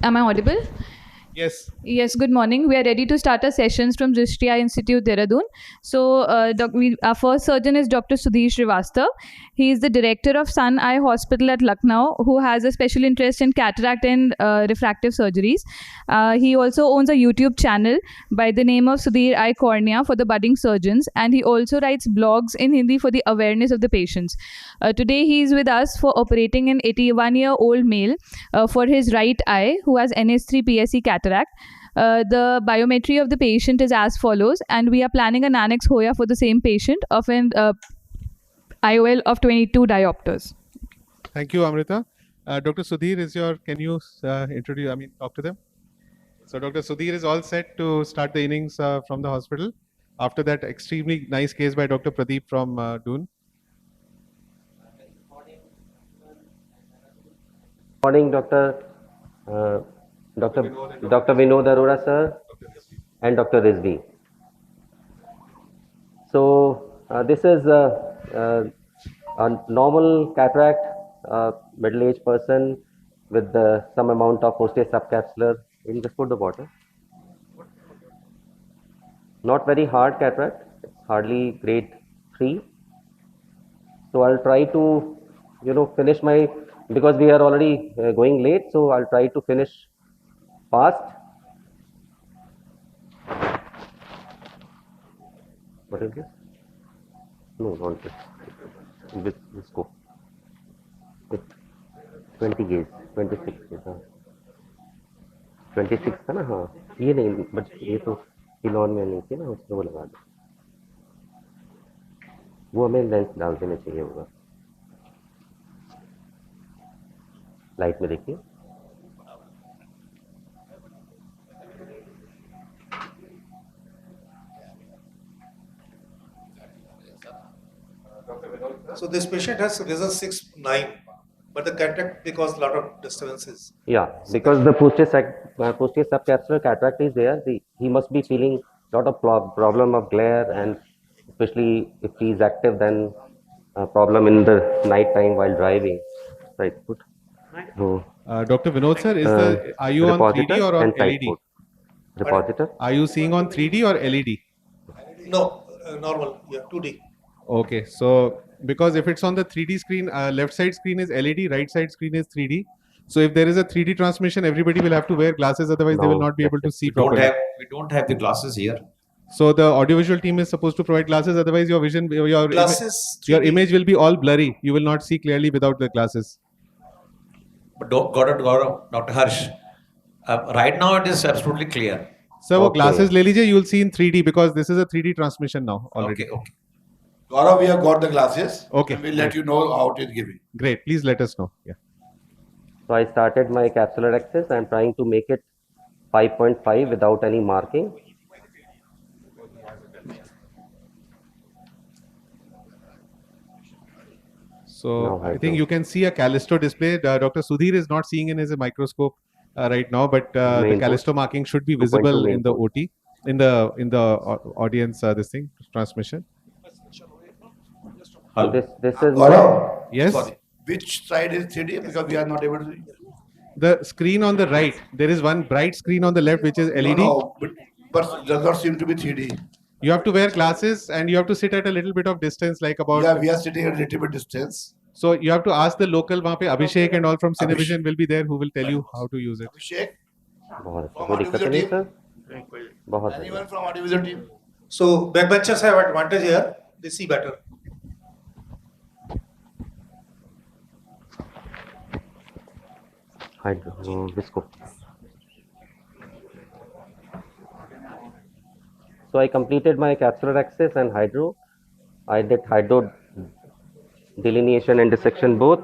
Am I audible? Yes. Yes, good morning. We are ready to start our sessions from Drishti Eye Institute, Dehradun. So, our first surgeon is Dr. Sudhir Srivastava. He is the director of Sun Eye Hospital at Lucknow, who has a special interest in cataract and refractive surgeries. He also owns a YouTube channel by the name of Sudhir Eye Cornea for the budding surgeons, and he also writes blogs in Hindi for the awareness of the patients. Today, he is with us for operating an 81-year-old male for his right eye who has NH3-PSE cataract. The biometry of the patient is as follows, and we are planning an annex Hoya for the same patient of an IOL of 22 diopters. Thank you, Amrita. Dr. Sudhir is your, can you talk to them? So Dr. Sudhir is all set to start the innings from the hospital. After that extremely nice case by Dr. Pradeep from Doon. Morning, Dr. Vinod Arora, sir, and Dr. Rizvi. So this is a normal cataract, middle-aged person with some amount of posterior subcapsular. You can just put the water. Not very hard cataract, it's hardly grade 3. So I'll try to, finish my, because we are already going late, so I'll try to finish fast. What is this? No, not this. Let's go. 20 gauge, 26 gauge. 26 था ना, हाँ ये नहीं, but ये तो फिलॉन में नहीं थी ना, उसमें वो लगा दो, वो हमें लेंस डाल देना चाहिए होगा. लाइट में देखिए. So this patient has vision 6-9, but the cataract because lot of disturbances. Yeah, because the posterior subcapsular cataract is there. He must be feeling lot of problem of glare, and especially if he is active, then problem in the night time while driving. Right. Good. So, Dr. Vinod sir, are you on 3D or on LED? Repositor. Are you seeing on 3D or LED? No, normal, yeah, 2D. Okay, so because if it's on the 3D screen, left side screen is LED, right side screen is 3D. So if there is a 3D transmission, everybody will have to wear glasses, otherwise they will not be able to see properly. We don't have the glasses here. So the audiovisual team is supposed to provide glasses, otherwise your vision, your image will be all blurry. You will not see clearly without the glasses. But Dr. Harsh, right now it is absolutely clear. Sir, वो glasses ले लीजिए, you will see in 3D because this is a 3D transmission now already. Okay. Gaurav, we have got the glasses. Okay. We'll let you know how it is giving. Great. Please let us know. Yeah. So I started my capsular axis. I'm trying to make it 5.5 without any marking. So I think you can see a Callisto display. Dr. Sudhir is not seeing in his microscope right now, but the Callisto marking should be visible in the OT, in the audience transmission. This is Gaurav, yes. sorry. Which side is 3D? Because we are not able to see. The screen on the right. There is one bright screen on the left which is LED. No, but does not seem to be 3D. You have to wear glasses and you have to sit at a little bit of distance, like about. Yeah, we are sitting at a little bit distance. So you have to ask the local. वहाँ पे Abhishek and all from Cinevision will be there, who will tell you how to use it. Abhishek, बहुत from कोई दिक्कत audiovisual नहीं team? Sir, बहुत Anyone from audiovisual team? So backbenchers have advantage here. They see better. hydro visco. So I completed my capsular axis and hydro. I did hydro delineation and dissection both.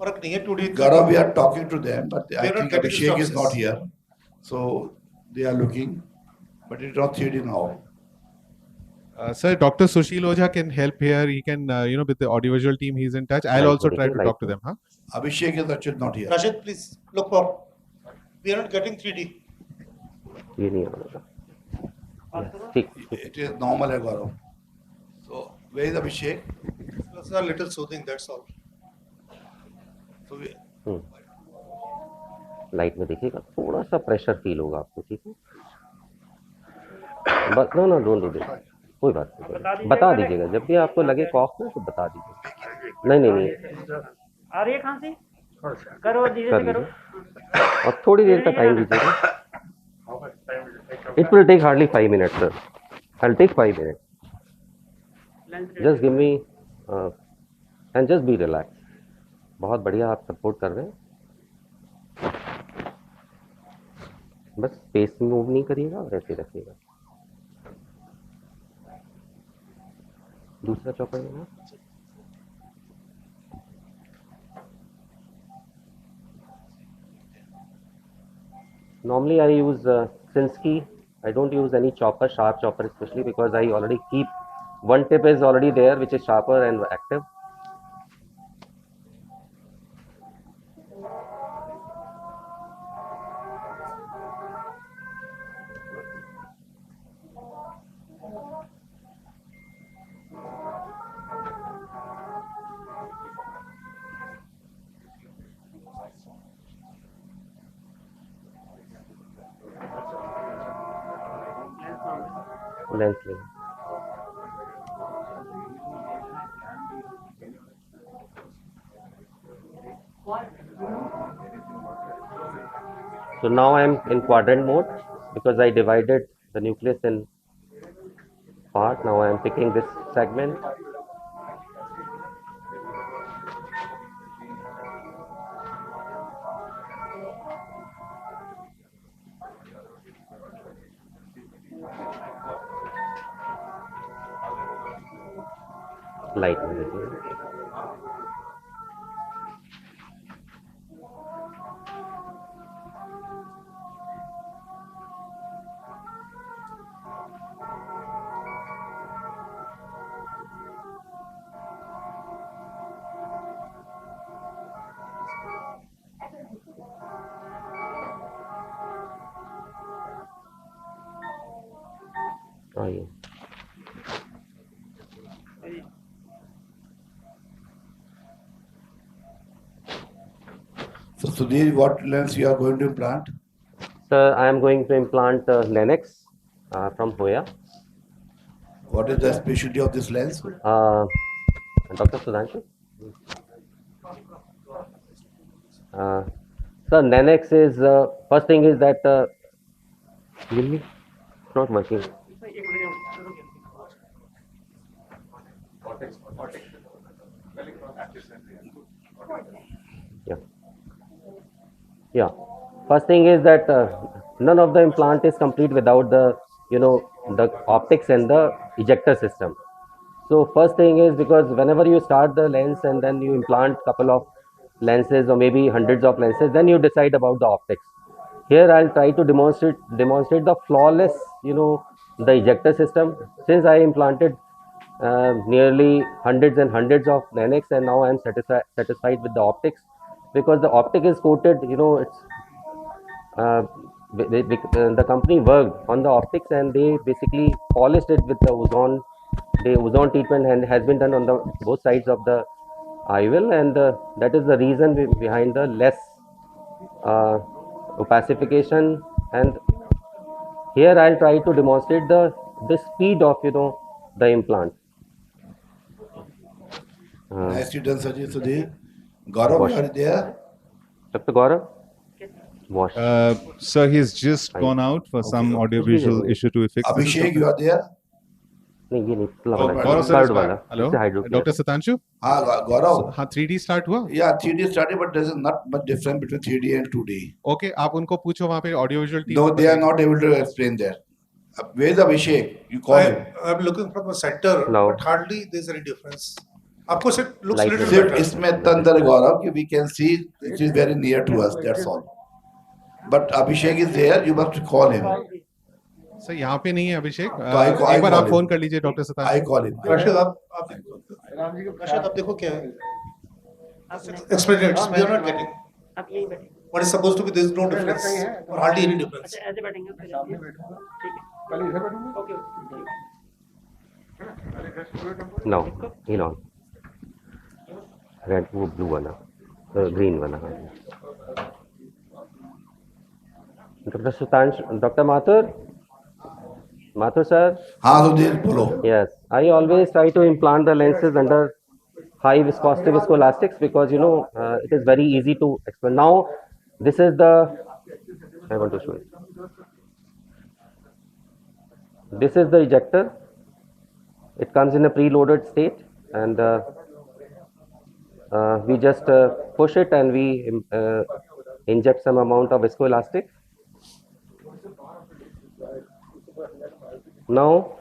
फर्क नहीं है 2D. Gaurav, we are talking to them, but I They're not think getting Abhishek is resources. not here. So they are looking, but it's not 3D now. Sir, Dr. Sushil Ojha can help here. He can, with the audiovisual team, he's in touch. I'll also try to talk to them. Huh? Abhishek is actually not here. Rashid, please look for. We are not getting 3D. ये नहीं होगा. ठीक. It is normal, Gaurav. So Where is Abhishek? It's a little soothing, that's all. So we, light में देखिएगा, थोड़ा सा pressure feel होगा आपको, ठीक है? बस no no don't do this, कोई बात नहीं, बता दीजिएगा जब भी आपको लगे कॉफ में तो बता दीजिएगा। नहीं नहीं नहीं, आ रही है खांसी? करो धीरे कर से करो। लीजिए और थोड़ी देर का टाइम दीजिएगा। It will take hardly 5 minutes sir, I will take 5 minutes, just give me and just be relax. बहुत बढ़िया, आप सपोर्ट कर रहे हैं, बस स्पेस मूव नहीं करिएगा और ऐसे रखिएगा। दूसरा चौकर लेना। Normally I use Sinsky. I don't use any chopper, sharp chopper especially, because I already keep one tip is already there which is sharper and active. Lens लेना। So now I am in quadrant mode because I divided the nucleus in part. Now I am picking this segment. Light में देखिए। आइए। so Sudhir, what lens you are going to implant? Sir, I am going to implant Lennox from Hoya. What is the specialty of this lens? Dr. Sudhanshu? Sir, Lennox is, first thing is that, really? It's not working. Yeah. Yeah. First thing is that none of the implant is complete without the, the optics and the ejector system. So first thing is, because whenever you start the lens and then you implant couple of lenses or maybe hundreds of lenses, then you decide about the optics. Here I'll try to demonstrate the flawless, the ejector system. Since I implanted nearly hundreds and hundreds of Lennox, and now I'm satisfied with the optics, because the optic is coated, it's the company worked on the optics and they basically polished it with the ozone. The ozone treatment and has been done on the both sides of the IOL, and that is the reason behind the less opacification. And here I'll try to demonstrate the speed of the implant. Nicely done, Sudhir. Gaurav, Wash. you are there? Dr. Gaurav, wash. Sir, he's just gone out for some audiovisual issue to fix. Abhishek, you are there? नहीं ये नहीं Gaurav sir third is वाला, back. Hello, इससे hydrochloric. Dr. Satanshu? Gaurav. हाँ 3D start हुआ? Yeah, 3D started, but there is not much difference between 3D and 2D. Okay, आप उनको पूछो वहाँ पे audio visual team. No, they are not able to explain that. Where is Abhishek? You call him. I'm looking from the center, No. but hardly there's any difference. Of course, it looks Like little this. Sit better. इसमें तंदर Gaurav कि we can see it is very near to us. That's all. But Abhishek is there. You must call him. Sir यहाँ पे नहीं है अभिषेक, I एक बार call आप him. Phone कर लीजिए doctor I Satanshu. call him. Rashid, Rashid, आप देखो क्या है? Explain it. We are not getting. आप यही बैठे। What is supposed to be, there is no difference or hardly any difference. अच्छा ऐसे बैठेंगे, ठीक है। Okay okay. No, on. Red, वो blue वाला, green वाला. Dr. Sutansh, Dr. Mathur sir. हाँ सुधीर बोलो. Yes, I always try to implant the lenses under high viscosity viscoelastics because it is very easy to explain. Now, this is I want to show you. This is the ejector. It comes in a preloaded state, and we just push it and we inject some amount of viscoelastic. Now,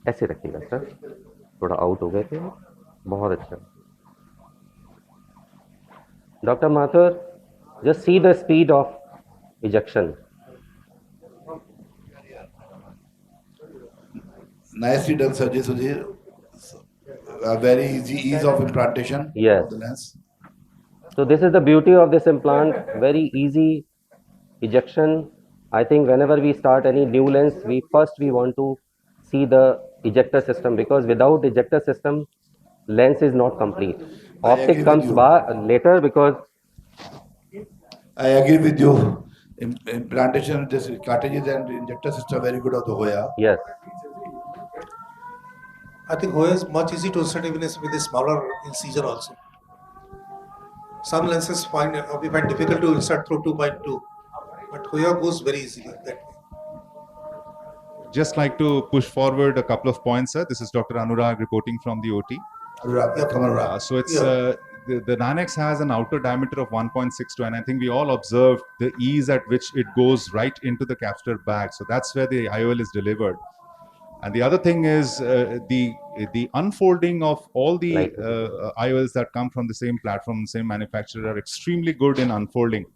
ऐसे रखिएगा sir, थोड़ा out हो गए थे, बहुत अच्छा. Dr. Mathur, just see the speed of ejection. Nicely done, Surgery Sudhir. A very ease of implantation. Yes. Of the lens. So this is the beauty of this implant, very easy ejection. I think whenever we start any new lens, we want to see the ejector system, because without ejector system, lens is not complete. I agree Optic with comes you. later because I agree with you. Implantation, this cartridges and injector system very good of the Hoya. yes, I think Hoya is much easy to insert even with a smaller incision also. Some lenses we find difficult to insert through 2.2, but Hoya goes very easily that way. Just like to push forward a couple of points, sir. This is Dr. Anurag reporting from the OT. Anurag, come on, Anurag. So it's Yeah. the Nanex has an outer diameter of 1.62, and I think we all observed the ease at which it goes right into the capsular bag. So that's where the IOL is delivered. And the other thing is the unfolding of all the Like- IOLs that come from the same platform, same manufacturer, are extremely good in unfolding.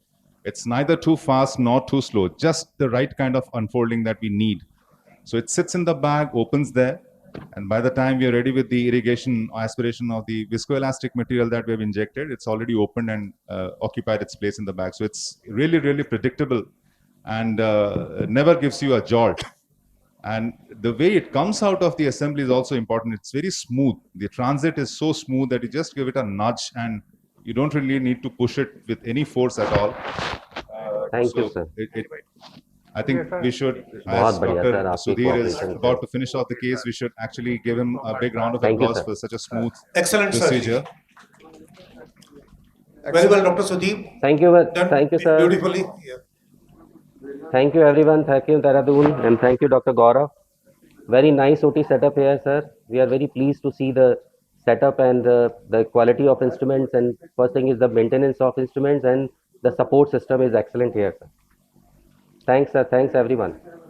It's neither too fast nor too slow, just the right kind of unfolding that we need. So it sits in the bag, opens there, and by the time we are ready with the irrigation or aspiration of the viscoelastic material that we have injected, it's already opened and occupied its place in the bag. So it's really, really predictable and never gives you a jolt. And the way it comes out of the assembly is also important. It's very smooth. The transit is so smooth that you just give it a nudge and you don't really need to push it with any force at all. Thank you, sir. I think we should, बहुत as बढ़िया, Dr. sir, आपकी Sudhir is cooperation, about sir. to finish off the case, we should actually give him a big round of Thank you, applause sir. for such a smooth Excellent procedure. surgery. Very well, Dr. Sudeep. Thank you, Done thank you, sir. beautifully. Yeah. Thank you, everyone. Thank you, Dehradun, and thank you, Dr. Gaurav. Very nice OT setup here, sir. We are very pleased to see the setup and the quality of instruments. And first thing is the maintenance of instruments, and the support system is excellent here, sir. Thanks, sir. Thanks, everyone.